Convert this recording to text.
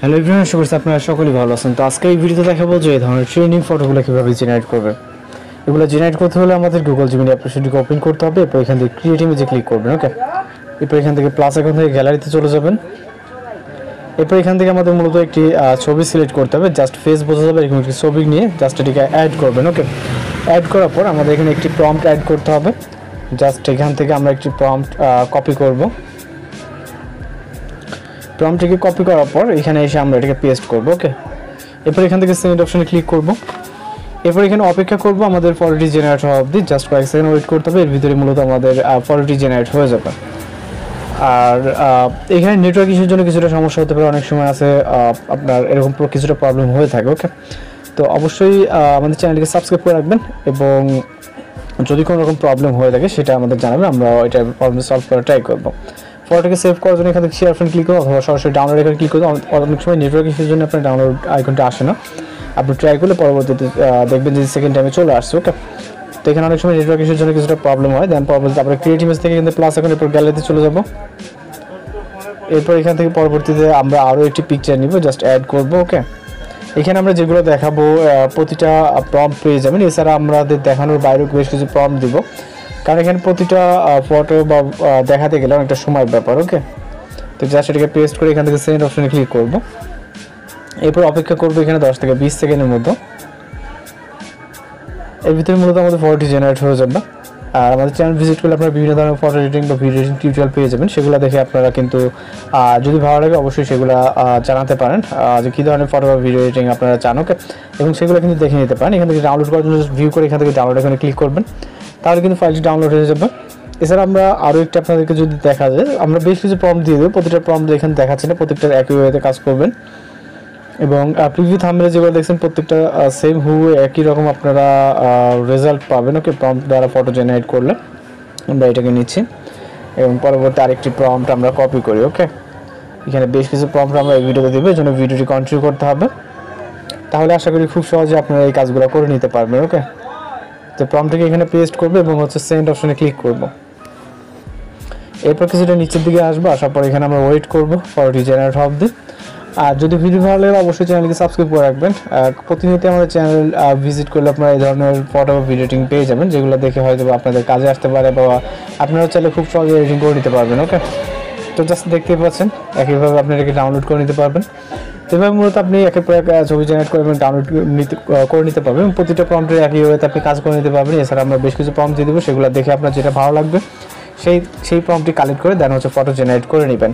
Hello everyone, আশা করছি আপনারা সকলেই ভালো আছেন। তো আজকে এই ভিডিওতে দেখাবো যে এই ধরনের ট্রেনিং ফটোগুলো কীভাবে জেনারেট করবে। এগুলো জেনারেট করতে হলে আমাদের গুগল জিমিনি অ্যাপ্লিকেশনটিকে ওপেন করতে হবে। এরপর এখান থেকে ক্রিয়েট ইমেজে ক্লিক করবেন। ওকে, এরপর এখান থেকে প্লাস আইকন থেকে গ্যালারিতে চলে যাবেন। এরপর এখান থেকে আমাদের মূলত একটি ছবি সিলেক্ট করতে হবে। জাস্ট ফেস বোঝা যাবে এরকম একটি ছবি নিয়ে জাস্ট এটিকে অ্যাড করবেন। ওকে, অ্যাড করার পর আমাদের এখানে একটি প্রম্পট অ্যাড করতে হবে। জাস্ট এখান থেকে আমরা একটি প্রম্পট কপি করব। প্রম্পটটিকে কপি করার পর এখানে এসে আমরা এটাকে পেস্ট করব। ওকে, এরপর এখান থেকে সেন্ড অপশনে ক্লিক করব। এরপর এখানে অপেক্ষা করব আমাদের ফটোটি জেনারেট হওয়া অবধি। জাস্ট কয়েক সেকেন্ড ওয়েট করতে হবে। এর ভিতরে মূলত আমাদের ফটোটি জেনারেট হয়ে যাবে। আর এখানে নেটওয়ার্ক ইস্যুর জন্য কিছুটা সমস্যা হতে পারে, অনেক সময় আছে আপনার এরকম কিছুটা প্রবলেম হয়ে থাকে। ওকে, তো অবশ্যই আমাদের চ্যানেলটিকে সাবস্ক্রাইব করে রাখবেন এবং যদি কোনো রকম প্রবলেম হয়ে থাকে সেটা আমাদের জানাবেন, আমরা এটা প্রবলেম সলভ করার ট্রাই করবো। ফটোকে সেভ করার জন্য এখান থেকে শেয়ার ফ্রেন্ড ক্লিক করুন অথবা সরাসরি ডাউনলোড এখানে ক্লিক করুন। অনেক সময় নেটওয়ার্ক ইস্যুর জন্য আপনার ডাউনলোড আইকনটা আসে না, আপনি ট্রাই করলে পরবর্তীতে দেখবেন যে সেকেন্ড টাইমে চলে আসছে। ওকে, তো এখানে অনেক সময় নেটওয়ার্ক ইস্যুর জন্য কিছুটা প্রবলেম হয়। দেন পরবর্তীতে আমরা ক্রিয়েট ইমেজ থেকে কিন্তু প্লাস এখন এরপর গ্যালারিতে চলে যাব। এরপর এখান থেকে পরবর্তীতে আমরা আরও একটি পিকচার নিব, জাস্ট অ্যাড করব। ওকে, এখানে আমরা যেগুলো দেখাবো প্রতিটা প্রম্পট পেয়ে যাবেন। এছাড়া আমাদের দেখানোর বাইরেও বেশ কিছু প্রম্পট দিব, কারণ এখানে প্রতিটা ফটো বা দেখাতে গেলে অনেকটা সময় ব্যাপার। ওকে, তো জাস্ট এটাকে পেস্ট করে এখান থেকে সেন্ড অপশনে ক্লিক করব। এরপর অপেক্ষা করবো এখানে 10 থেকে 20 সেকেন্ডের মতো। এর ভিতরে মূলত আমাদের ফটোটি জেনারেট হয়ে যাবে। আর আমাদের চ্যানেল ভিজিট করলে আপনারা বিভিন্ন ধরনের ফটো এডিটিং বা ভিডিও এডিটিং টিউটোরিয়াল পেয়ে যাবেন। সেগুলো দেখে আপনারা কিন্তু যদি ভালো লাগে অবশ্যই সেগুলো জানাতে পারেন যে কী ধরনের ফটো বা ভিডিও এডিটিং আপনারা চান। ওকে, এবং সেগুলো কিন্তু দেখে নিতে পারেন। এখান থেকে ডাউনলোড করার জন্য ভিউ করে এখান থেকে ডাউনলোড এখানে ক্লিক করবেন, তাহলে কিন্তু ফাইলটি ডাউনলোড হয়ে যাবে। এছাড়া আমরা আরও একটি আপনাদেরকে যদি দেখা যায়, আমরা বেশ কিছু প্রম্পট দিয়ে দেবো। প্রতিটা প্রম্পট এখানে দেখাচ্ছে না, প্রত্যেকটার একই ওয়েতে কাজ করবেন। এবং প্রিভিউ থাম্বনেলে যেগুলো দেখছেন প্রত্যেকটা সেম একই রকম আপনারা রেজাল্ট পাবেন। ওকে, প্রম্পট দ্বারা ফটো জেনারেট করলে আমরা এটাকে নিচ্ছি এবং পরবর্তী আরেকটি প্রম্পট আমরা কপি করি। ওকে, এখানে বেশ কিছু প্রম্পট আমরা এই ভিডিওতে দেবো, এই জন্য ভিডিওটি কন্টিনিউ করতে হবে। তাহলে আশা করি খুব সহজে আপনারা এই কাজগুলো করে নিতে পারবেন। ওকে, তো প্রম্পটটিকে এখানে পেস্ট করবো এবং সেন্ড অপশনে ক্লিক করব। এরপর কিছুটা নিচের দিকে আসবো, আসার পর এখানে আমরা ওয়েট করবো ফটোটি জেনারেট হওয়া অবধি। আর যদি ভিডিও ভালো লাগে অবশ্যই চ্যানেলকে সাবস্ক্রাইব করে রাখবেন। প্রতিনিয়ত আমাদের চ্যানেল ভিজিট করলে আপনারা এই ধরনের ফটো বা ভিডিও এডিটিং পেয়ে যাবেন, যেগুলো দেখে হয়তো আপনাদের কাজে আসতে পারে বা আপনারা চাইলে খুব সহজে এডিটিং করে নিতে পারবেন। ওকে, তো জাস্ট দেখতেই পাচ্ছেন একইভাবে আপনি এটাকে ডাউনলোড করে নিতে পারবেন। এভাবে মূলত আপনি একের পর এক ছবি জেনারেট করে এবং ডাউনলোড করে নিতে পারবেন। প্রতিটা প্রম্পটের একইভাবে আপনি কাজ করে নিতে পারবেন। এছাড়া আমরা বেশ কিছু প্রম্পট দিয়ে দেবো, সেগুলো দেখে আপনার যেটা ভালো লাগবে সেই প্রম্পটটি কালেক্ট করে দেন ফটো জেনারেট করে নেবেন।